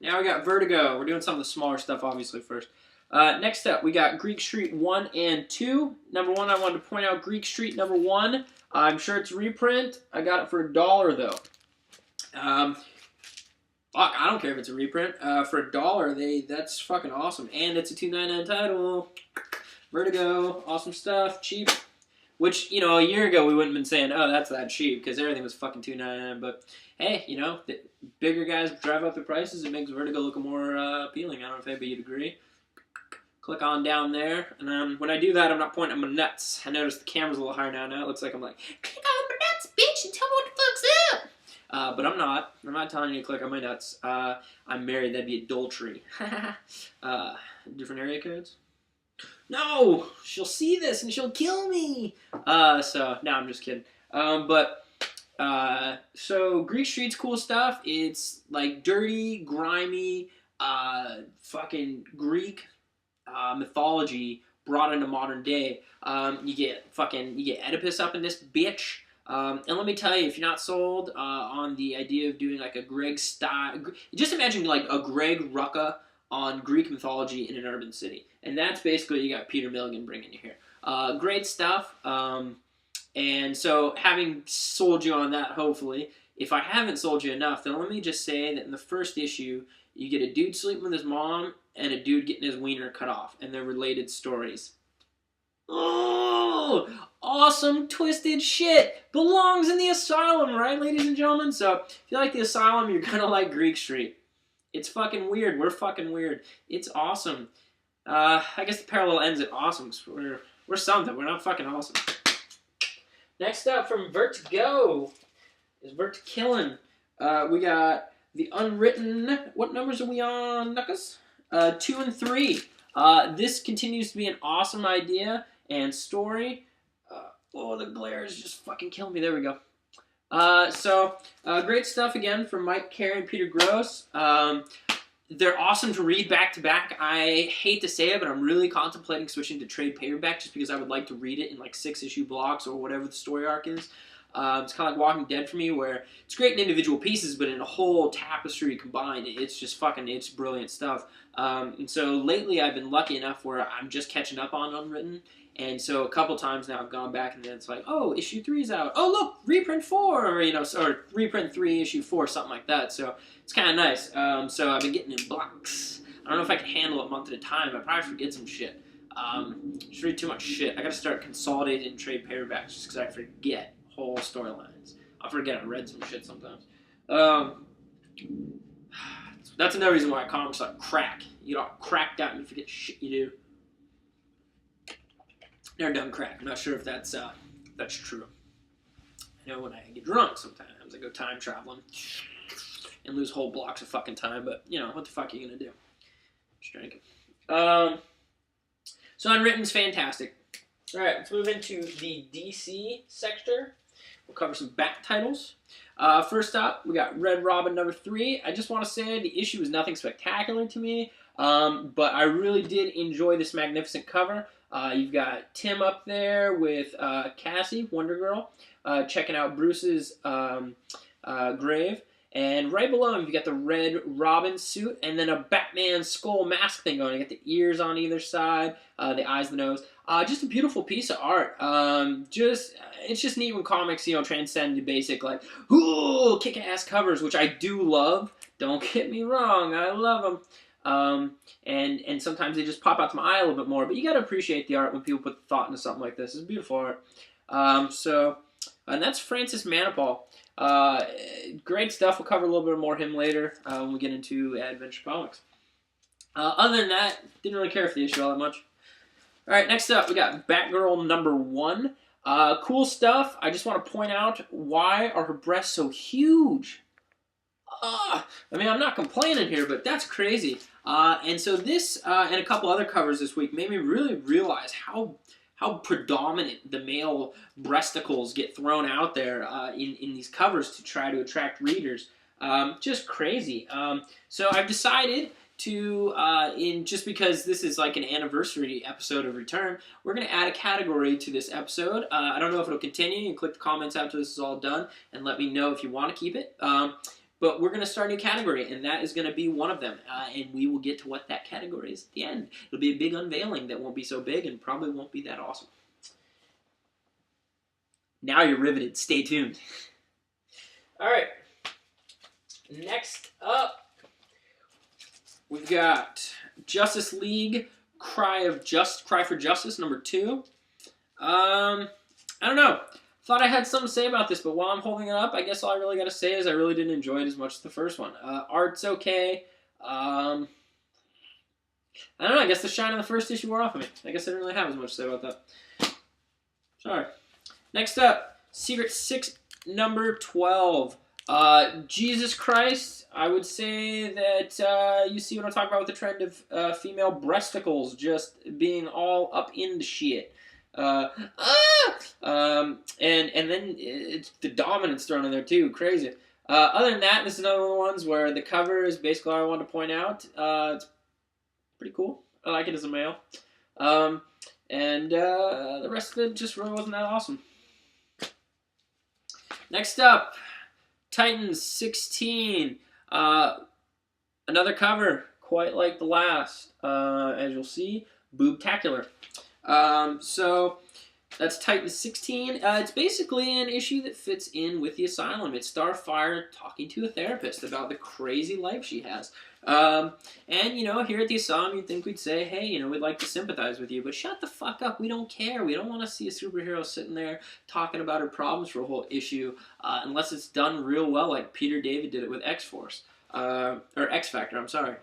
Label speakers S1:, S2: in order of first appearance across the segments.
S1: Now we got Vertigo. We're doing some of the smaller stuff, obviously, first. Next up, we got Greek Street 1 and 2. Number 1, I wanted to point out Greek Street number 1. I'm sure it's a reprint. I got it for $1, though. Fuck, I don't care if it's a reprint. For $1, that's fucking awesome. And it's a $2.99 title. Vertigo, awesome stuff, cheap. Which, you know, a year ago we wouldn't have been saying, oh, that's that cheap, because everything was fucking $2.99. But, hey, you know, the bigger guys drive up the prices. It makes Vertigo look more appealing. I don't know if anybody would agree. Click on down there. And then when I do that, I'm not pointing at my nuts. I noticed the camera's a little higher now. Now it looks like I'm like, click on my nuts, bitch, and tell me what the fuck's up. But I'm not. I'm not telling you to click on my nuts. I'm married. That'd be adultery. Different area codes? No! She'll see this and she'll kill me! So, no, I'm just kidding. So Greek Street's cool stuff. It's, like, dirty, grimy, fucking Greek mythology brought into modern day. You get Oedipus up in this bitch. And let me tell you, if you're not sold on the idea of doing, like, a Greg style... Just imagine, like, a Greg Rucka on Greek mythology in an urban city. And that's basically what you got Peter Milligan bringing you here. Great stuff. And so having sold you on that, hopefully, if I haven't sold you enough, then let me just say that in the first issue, you get a dude sleeping with his mom and a dude getting his wiener cut off. And they're related stories. Oh, awesome, twisted shit. Belongs in the Asylum, right, ladies and gentlemen? So if you like the Asylum, you're going to like Greek Street. It's fucking weird. We're fucking weird. It's awesome. I guess the parallel ends at awesome. So we're something. We're not fucking awesome. Next up from Vertigo is Vertikillin. We got the Unwritten. What numbers are we on, Knuckles? 2 and 3. This continues to be an awesome idea and story. Oh, the glare is just fucking killing me. There we go. Great stuff again from Mike Carey and Peter Gross. They're awesome to read back to back. I hate to say it, but I'm really contemplating switching to trade paperback just because I would like to read it in like 6-issue blocks or whatever the story arc is. It's kind of like Walking Dead for me, where it's great in individual pieces, but in a whole tapestry combined, it's brilliant stuff. And so lately I've been lucky enough where I'm just catching up on Unwritten. And so a couple times now I've gone back and then it's like, oh, issue 3's out. Oh, look, reprint 4, or reprint 3, issue 4, something like that. So it's kind of nice. So I've been getting in blocks. I don't know if I can handle it a month at a time. I probably forget some shit. Just read too much shit. I got to start consolidating trade paperbacks just because I forget whole storylines. I forget I read some shit sometimes. That's another reason why comics like crack. You don't cracked out and you forget shit you do. Never done crack. I'm not sure if that's true. I know when I get drunk sometimes I go time traveling and lose whole blocks of fucking time, but you know, what the fuck are you gonna do? Just drinking. So Unwritten's fantastic. Alright, let's move into the DC sector. We'll cover some back titles. First up, we got Red Robin number 3. I just want to say the issue was nothing spectacular to me, but I really did enjoy this magnificent cover. You've got Tim up there with Cassie, Wonder Girl, checking out Bruce's grave. And right below him, you got the Red Robin suit, and then a Batman skull mask thing going. You got the ears on either side, the eyes, the nose. Just a beautiful piece of art. It's just neat when comics, transcend the basic, like, ooh, kick-ass covers, which I do love. Don't get me wrong, I love them. And sometimes they just pop out to my eye a little bit more, but you gotta appreciate the art when people put thought into something like this. It's beautiful art. And that's Francis Manipal. Great stuff. We'll cover a little bit more of him later when we get into Adventure Comics. Other than that, didn't really care for the issue all that much. Alright, next up, we got Batgirl number 1. Cool stuff. I just want to point out, why are her breasts so huge? I mean, I'm not complaining here, but that's crazy. And so this and a couple other covers this week made me really realize how predominant the male breasticles get thrown out there in these covers to try to attract readers. Just crazy. So I've decided to, just because this is like an anniversary episode of Return, we're going to add a category to this episode. I don't know if it'll continue. You can click the comments after this is all done and let me know if you want to keep it. but we're going to start a new category, and that is going to be one of them. And we will get to what that category is at the end. It'll be a big unveiling that won't be so big and probably won't be that awesome. Now you're riveted. Stay tuned. All right. Next up, we've got Justice League Cry for Justice #2. I don't know. Thought I had something to say about this, but while I'm holding it up, I guess all I really got to say is I really didn't enjoy it as much as the first one. Art's okay. I don't know. I guess the shine of the first issue wore off of me. I guess I didn't really have as much to say about that. Sorry. Next up, Secret 6 #12. Jesus Christ, I would say that you see what I'm talking about with the trend of female breasticles just being all up into shit. And then it's the dominance thrown in there too, crazy. Other than that, this is another one of the ones where the cover is basically all I wanted to point out. It's pretty cool. I like it as a male. And the rest of it just really wasn't that awesome. Next up, Titans 16. Another cover, quite like the last. As you'll see, boobtacular. So that's Titans 16. It's basically an issue that fits in with the Asylum. It's Starfire talking to a therapist about the crazy life she has. And, you know, here at the Asylum, you'd think we'd say, hey, you know, we'd like to sympathize with you, but shut the fuck up. We don't care. We don't want to see a superhero sitting there talking about her problems for a whole issue, unless it's done real well, like Peter David did it with X-Force. Or X-Factor, I'm sorry.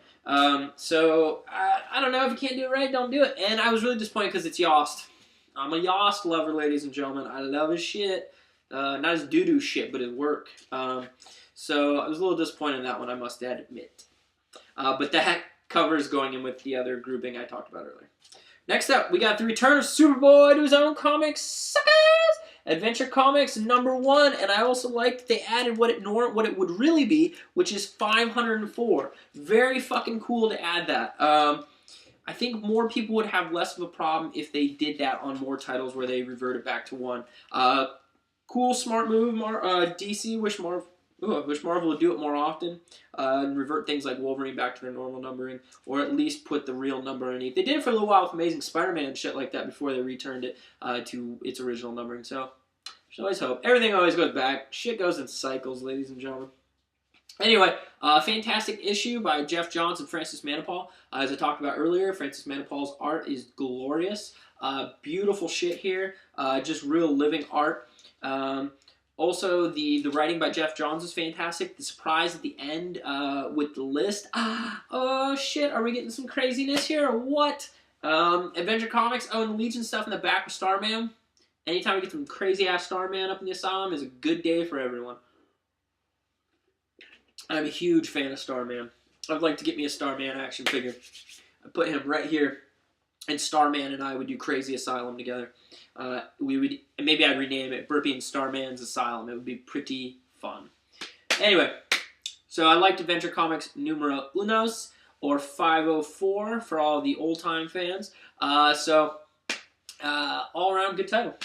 S1: So, I don't know. If you can't do it right, don't do it. And I was really disappointed because it's Yost. I'm a Yost lover, ladies and gentlemen. I love his shit. Not his doo-doo shit, but his work. So I was a little disappointed in that one, I must admit. But that cover is going in with the other grouping I talked about earlier. Next up, we got the return of Superboy to his own comics, suckers! Adventure Comics #1, and I also liked that they added what it would really be, which is 504. Very fucking cool to add that. I think more people would have less of a problem if they did that on more titles where they reverted back to one. Cool, smart move. DC, wish Marvel would do it more often and revert things like Wolverine back to their normal numbering, or at least put the real number underneath. They did it for a little while with Amazing Spider-Man and shit like that before they returned it to its original numbering. So, should always hope. Everything always goes back. Shit goes in cycles, ladies and gentlemen. Anyway, fantastic issue by Jeff Johns and Francis Manapul. As I talked about earlier, Francis Manapul's art is glorious. Beautiful shit here. Just real living art. Also, the writing by Jeff Johns is fantastic. The surprise at the end with the list. Oh shit, are we getting some craziness here or what? Adventure Comics, and the Legion stuff in the back with Starman. Anytime we get some crazy-ass Starman up in the Asylum is a good day for everyone. I'm a huge fan of Starman. I'd like to get me a Starman action figure. I'd put him right here, and Starman and I would do Crazy Asylum together. Maybe I'd rename it Burpee and Starman's Asylum. It would be pretty fun. Anyway, so I liked Adventure Comics numero unos, or 504 for all the old-time fans. All around good title.